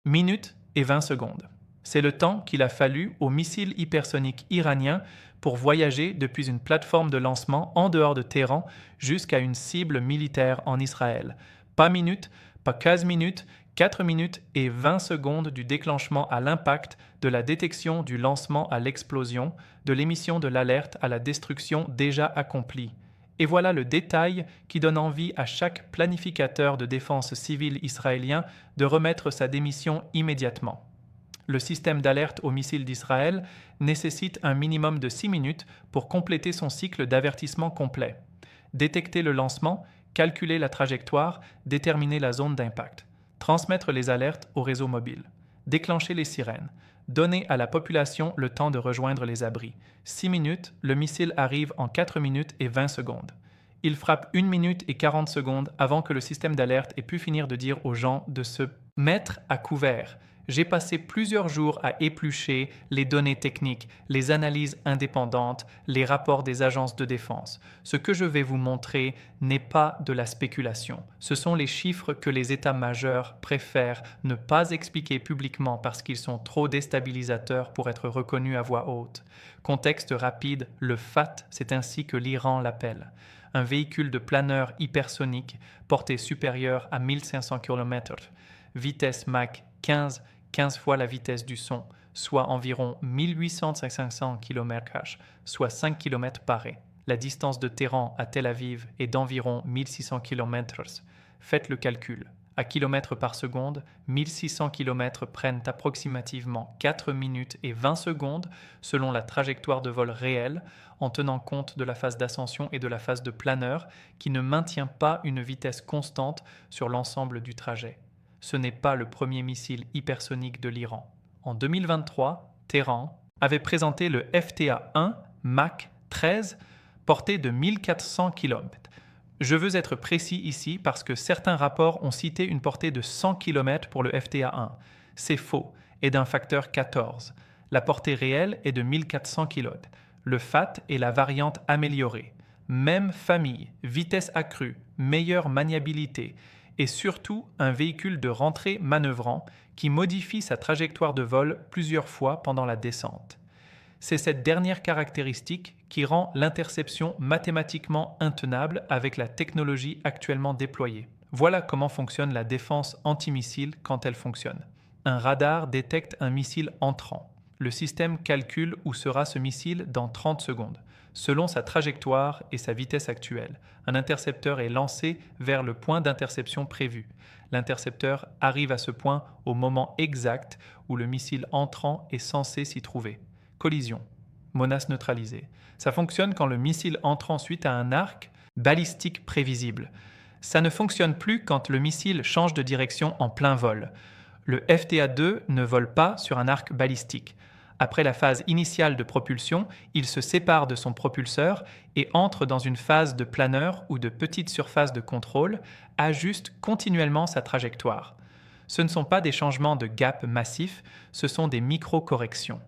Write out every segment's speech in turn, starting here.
Minutes et 20 secondes. C'est le temps qu'il a fallu au missile hypersonique iranien pour voyager depuis une plateforme de lancement en dehors de Téhéran jusqu'à une cible militaire en Israël. Pas minutes, pas 15 minutes, 4 minutes et 20 secondes du déclenchement à l'impact, de la détection du lancement à l'explosion, de l'émission de l'alerte à la destruction déjà accomplie. Et voilà le détail qui donne envie à chaque planificateur de défense civile israélien de remettre sa démission immédiatement. Le système d'alerte aux missiles d'Israël nécessite un minimum de 6 minutes pour compléter son cycle d'avertissement complet. Détecter le lancement, calculer la trajectoire, déterminer la zone d'impact. Transmettre les alertes au réseau mobile. Déclencher les sirènes. Donner à la population le temps de rejoindre les abris. 6 minutes, le missile arrive en 4 minutes et 20 secondes. Il frappe 1 minute et 40 secondes avant que le système d'alerte ait pu finir de dire aux gens de se mettre à couvert. J'ai passé plusieurs jours à éplucher les données techniques, les analyses indépendantes, les rapports des agences de défense. Ce que je vais vous montrer n'est pas de la spéculation. Ce sont les chiffres que les états-majors préfèrent ne pas expliquer publiquement parce qu'ils sont trop déstabilisateurs pour être reconnus à voix haute. Contexte rapide, le FAT, c'est ainsi que l'Iran l'appelle. Un véhicule de planeur hypersonique, portée supérieure à 1500 km, vitesse Mach 15 fois la vitesse du son, soit environ 1800-500 km/h, soit 5 km par heure. La distance de Téhéran à Tel Aviv est d'environ 1600 km. Faites le calcul. À kilomètres par seconde, 1600 km prennent approximativement 4 minutes et 20 secondes selon la trajectoire de vol réelle, en tenant compte de la phase d'ascension et de la phase de planeur qui ne maintient pas une vitesse constante sur l'ensemble du trajet. Ce n'est pas le premier missile hypersonique de l'Iran. En 2023, Téhéran avait présenté le FTA-1 Mach 13, porté de 1400 km. Je veux être précis ici parce que certains rapports ont cité une portée de 100 km pour le FTA-1. C'est faux et d'un facteur 14. La portée réelle est de 1400 km. Le FAT est la variante améliorée. Même famille, vitesse accrue, meilleure maniabilité, et surtout un véhicule de rentrée manœuvrant qui modifie sa trajectoire de vol plusieurs fois pendant la descente. C'est cette dernière caractéristique qui rend l'interception mathématiquement intenable avec la technologie actuellement déployée. Voilà comment fonctionne la défense antimissile quand elle fonctionne. Un radar détecte un missile entrant. Le système calcule où sera ce missile dans 30 secondes. Selon sa trajectoire et sa vitesse actuelle, un intercepteur est lancé vers le point d'interception prévu. L'intercepteur arrive à ce point au moment exact où le missile entrant est censé s'y trouver. Collision. Menace neutralisée. Ça fonctionne quand le missile entre ensuite à un arc balistique prévisible. Ça ne fonctionne plus quand le missile change de direction en plein vol. Le FTA-2 ne vole pas sur un arc balistique. Après la phase initiale de propulsion, il se sépare de son propulseur et entre dans une phase de planeur ou de petite surface de contrôle, ajuste continuellement sa trajectoire. Ce ne sont pas des changements de gap massifs, ce sont des micro-corrections.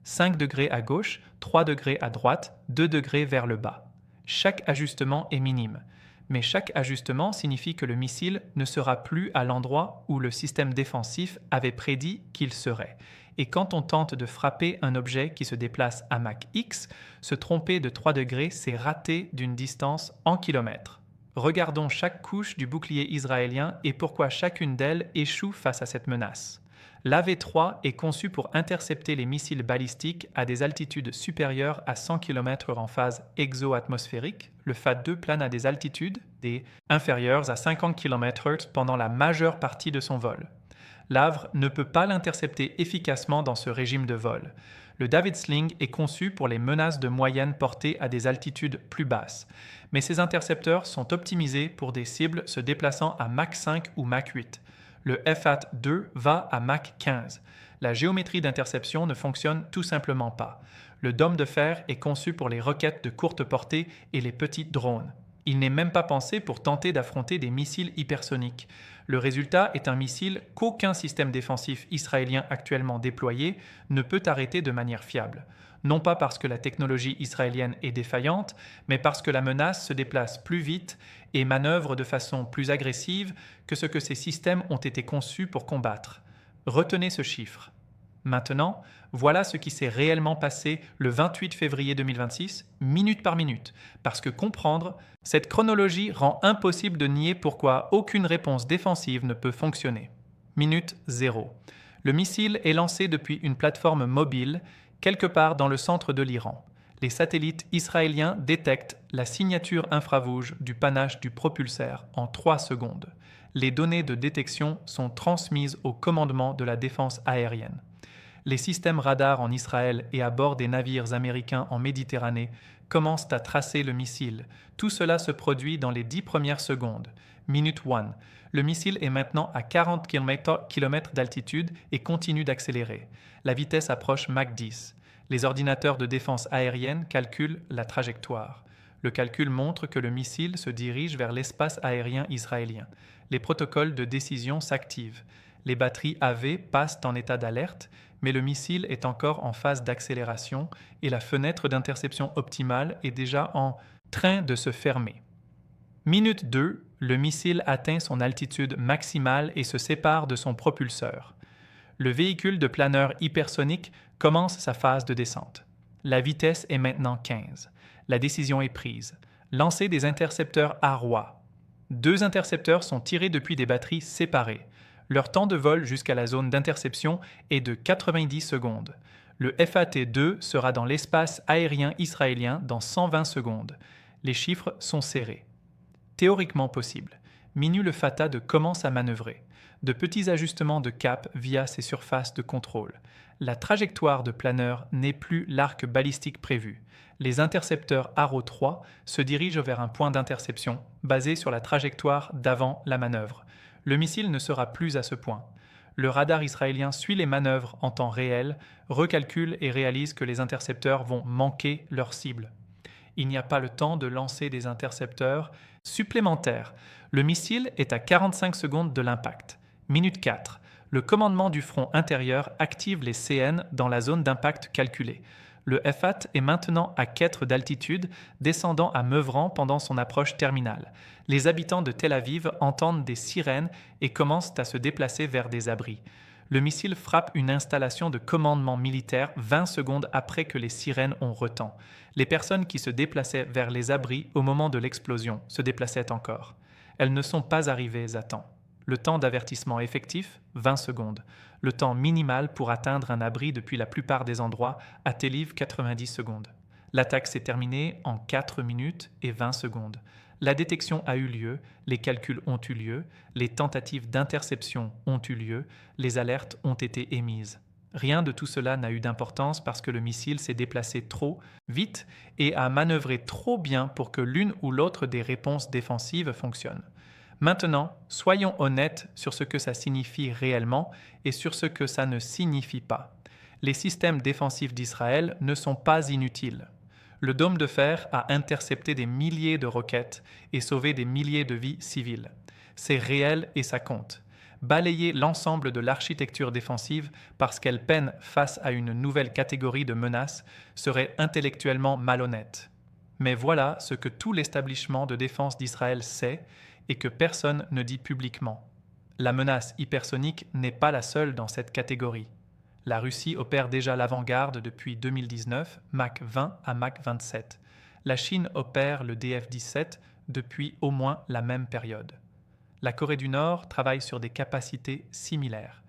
5 degrés à gauche, 3 degrés à droite, 2 degrés vers le bas. Chaque ajustement est minime. Mais chaque ajustement signifie que le missile ne sera plus à l'endroit où le système défensif avait prédit qu'il serait. Et quand on tente de frapper un objet qui se déplace à Mach X, se tromper de 3 degrés, c'est rater d'une distance en kilomètres. Regardons chaque couche du bouclier israélien et pourquoi chacune d'elles échoue face à cette menace. L'AV3 est conçu pour intercepter les missiles balistiques à des altitudes supérieures à 100 km en phase exo-atmosphérique. Le FAT-2 plane à des altitudes inférieures à 50 km/h pendant la majeure partie de son vol. L'Avre ne peut pas l'intercepter efficacement dans ce régime de vol. Le David Sling est conçu pour les menaces de moyenne portée à des altitudes plus basses, mais ces intercepteurs sont optimisés pour des cibles se déplaçant à Mach 5 ou Mach 8. Le FAT-2 va à Mach 15. La géométrie d'interception ne fonctionne tout simplement pas. Le dôme de fer est conçu pour les roquettes de courte portée et les petits drones. Il n'est même pas pensé pour tenter d'affronter des missiles hypersoniques. Le résultat est un missile qu'aucun système défensif israélien actuellement déployé ne peut arrêter de manière fiable. Non pas parce que la technologie israélienne est défaillante, mais parce que la menace se déplace plus vite et manœuvre de façon plus agressive que ce que ces systèmes ont été conçus pour combattre. Retenez ce chiffre. Maintenant, voilà ce qui s'est réellement passé le 28 février 2026, minute par minute, parce que comprendre, cette chronologie rend impossible de nier pourquoi aucune réponse défensive ne peut fonctionner. Minute 0. Le missile est lancé depuis une plateforme mobile, quelque part dans le centre de l'Iran. Les satellites israéliens détectent la signature infrarouge du panache du propulseur en 3 secondes. Les données de détection sont transmises au commandement de la défense aérienne. Les systèmes radars en Israël et à bord des navires américains en Méditerranée commencent à tracer le missile. Tout cela se produit dans les 10 premières secondes. Minute 1. Le missile est maintenant à 40 km d'altitude et continue d'accélérer. La vitesse approche Mach 10. Les ordinateurs de défense aérienne calculent la trajectoire. Le calcul montre que le missile se dirige vers l'espace aérien israélien. Les protocoles de décision s'activent. Les batteries AV passent en état d'alerte, mais le missile est encore en phase d'accélération et la fenêtre d'interception optimale est déjà en train de se fermer. Minute 2, le missile atteint son altitude maximale et se sépare de son propulseur. Le véhicule de planeur hypersonique commence sa phase de descente. La vitesse est maintenant 15. La décision est prise. Lancer des intercepteurs ARWA. 2 intercepteurs sont tirés depuis des batteries séparées. Leur temps de vol jusqu'à la zone d'interception est de 90 secondes. Le FAT-2 sera dans l'espace aérien israélien dans 120 secondes. Les chiffres sont serrés. Théoriquement possible. Minu le Fatah commence à manœuvrer. De petits ajustements de cap via ses surfaces de contrôle. La trajectoire de planeur n'est plus l'arc balistique prévu. Les intercepteurs Arrow 3 se dirigent vers un point d'interception basé sur la trajectoire d'avant la manœuvre. Le missile ne sera plus à ce point. Le radar israélien suit les manœuvres en temps réel, recalcule et réalise que les intercepteurs vont manquer leur cible. Il n'y a pas le temps de lancer des intercepteurs supplémentaires. Le missile est à 45 secondes de l'impact. Minute 4. Le commandement du front intérieur active les CN dans la zone d'impact calculée. Le FAT est maintenant à quête d'altitude, descendant à Meuvran pendant son approche terminale. Les habitants de Tel Aviv entendent des sirènes et commencent à se déplacer vers des abris. Le missile frappe une installation de commandement militaire 20 secondes après que les sirènes ont retenti. Les personnes qui se déplaçaient vers les abris au moment de l'explosion se déplaçaient encore. Elles ne sont pas arrivées à temps. Le temps d'avertissement effectif, 20 secondes. Le temps minimal pour atteindre un abri depuis la plupart des endroits, à Tel Aviv, 90 secondes. L'attaque s'est terminée en 4 minutes et 20 secondes. La détection a eu lieu, les calculs ont eu lieu, les tentatives d'interception ont eu lieu, les alertes ont été émises. Rien de tout cela n'a eu d'importance parce que le missile s'est déplacé trop vite et a manœuvré trop bien pour que l'une ou l'autre des réponses défensives fonctionne. Maintenant, soyons honnêtes sur ce que ça signifie réellement et sur ce que ça ne signifie pas. Les systèmes défensifs d'Israël ne sont pas inutiles. Le dôme de fer a intercepté des milliers de roquettes et sauvé des milliers de vies civiles. C'est réel et ça compte. Balayer l'ensemble de l'architecture défensive parce qu'elle peine face à une nouvelle catégorie de menaces serait intellectuellement malhonnête. Mais voilà ce que tout l'établissement de défense d'Israël sait et que personne ne dit publiquement. La menace hypersonique n'est pas la seule dans cette catégorie. La Russie opère déjà l'avant-garde depuis 2019, Mach 20 à Mach 27. La Chine opère le DF-17 depuis au moins la même période. La Corée du Nord travaille sur des capacités similaires.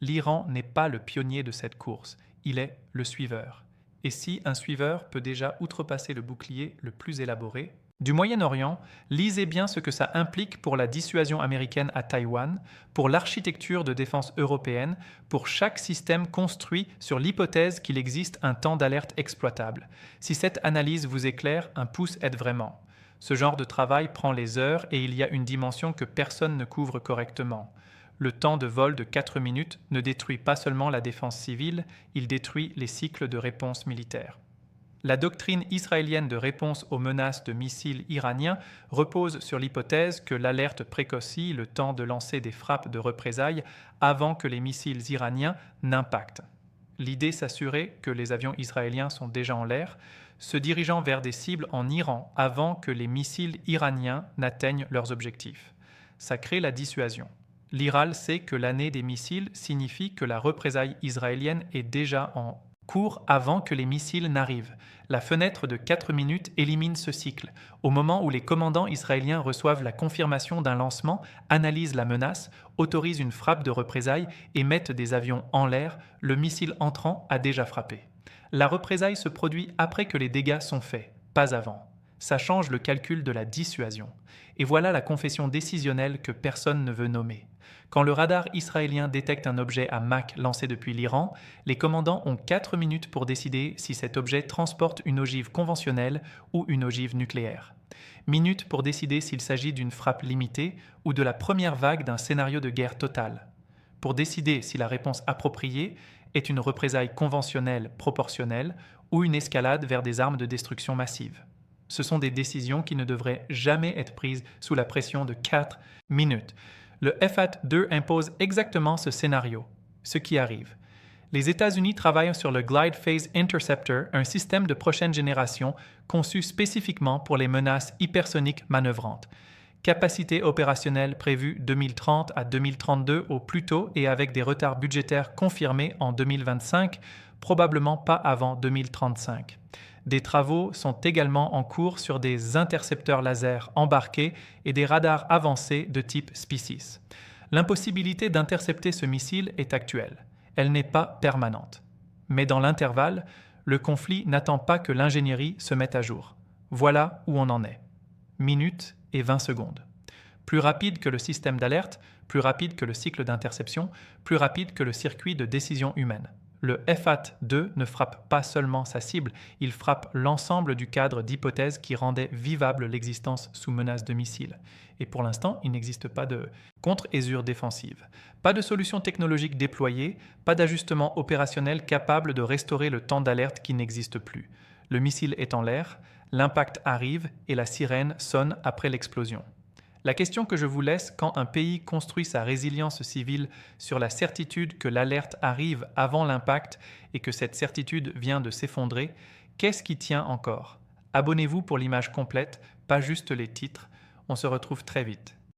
L'Iran n'est pas le pionnier de cette course, il est le suiveur. Et si un suiveur peut déjà outrepasser le bouclier le plus élaboré, du Moyen-Orient, lisez bien ce que ça implique pour la dissuasion américaine à Taïwan, pour l'architecture de défense européenne, pour chaque système construit sur l'hypothèse qu'il existe un temps d'alerte exploitable. Si cette analyse vous éclaire, un pouce aide vraiment. Ce genre de travail prend les heures et il y a une dimension que personne ne couvre correctement. Le temps de vol de 4 minutes ne détruit pas seulement la défense civile, il détruit les cycles de réponse militaire. La doctrine israélienne de réponse aux menaces de missiles iraniens repose sur l'hypothèse que l'alerte précocie le temps de lancer des frappes de représailles avant que les missiles iraniens n'impactent. L'idée s'assurer que les avions israéliens sont déjà en l'air, se dirigeant vers des cibles en Iran avant que les missiles iraniens n'atteignent leurs objectifs. Ça crée la dissuasion. L'IRAL sait que l'année des missiles signifie que la représaille israélienne est déjà en cours avant que les missiles n'arrivent. La fenêtre de 4 minutes élimine ce cycle. Au moment où les commandants israéliens reçoivent la confirmation d'un lancement, analysent la menace, autorisent une frappe de représailles et mettent des avions en l'air, le missile entrant a déjà frappé. La représaille se produit après que les dégâts sont faits, pas avant. Ça change le calcul de la dissuasion. Et voilà la confession décisionnelle que personne ne veut nommer. Quand le radar israélien détecte un objet à Mach lancé depuis l'Iran, les commandants ont 4 minutes pour décider si cet objet transporte une ogive conventionnelle ou une ogive nucléaire. Minutes pour décider s'il s'agit d'une frappe limitée ou de la première vague d'un scénario de guerre totale. Pour décider si la réponse appropriée est une représaille conventionnelle proportionnelle ou une escalade vers des armes de destruction massive. Ce sont des décisions qui ne devraient jamais être prises sous la pression de 4 minutes. Le FAT-2 impose exactement ce scénario, ce qui arrive. Les États-Unis travaillent sur le Glide Phase Interceptor, un système de prochaine génération conçu spécifiquement pour les menaces hypersoniques manœuvrantes. Capacité opérationnelle prévue 2030 à 2032 au plus tôt et avec des retards budgétaires confirmés en 2025, probablement pas avant 2035. Des travaux sont également en cours sur des intercepteurs laser embarqués et des radars avancés de type Species. L'impossibilité d'intercepter ce missile est actuelle. Elle n'est pas permanente. Mais dans l'intervalle, le conflit n'attend pas que l'ingénierie se mette à jour. Voilà où on en est. Minutes et 20 secondes. Plus rapide que le système d'alerte, plus rapide que le cycle d'interception, plus rapide que le circuit de décision humaine. Le FAT-2 ne frappe pas seulement sa cible, il frappe l'ensemble du cadre d'hypothèses qui rendait vivable l'existence sous menace de missiles. Et pour l'instant, il n'existe pas de contre-ésure défensive. Pas de solution technologique déployée, pas d'ajustement opérationnel capable de restaurer le temps d'alerte qui n'existe plus. Le missile est en l'air, l'impact arrive et la sirène sonne après l'explosion. La question que je vous laisse quand un pays construit sa résilience civile sur la certitude que l'alerte arrive avant l'impact et que cette certitude vient de s'effondrer, qu'est-ce qui tient encore? Abonnez-vous pour l'image complète, pas juste les titres. On se retrouve très vite.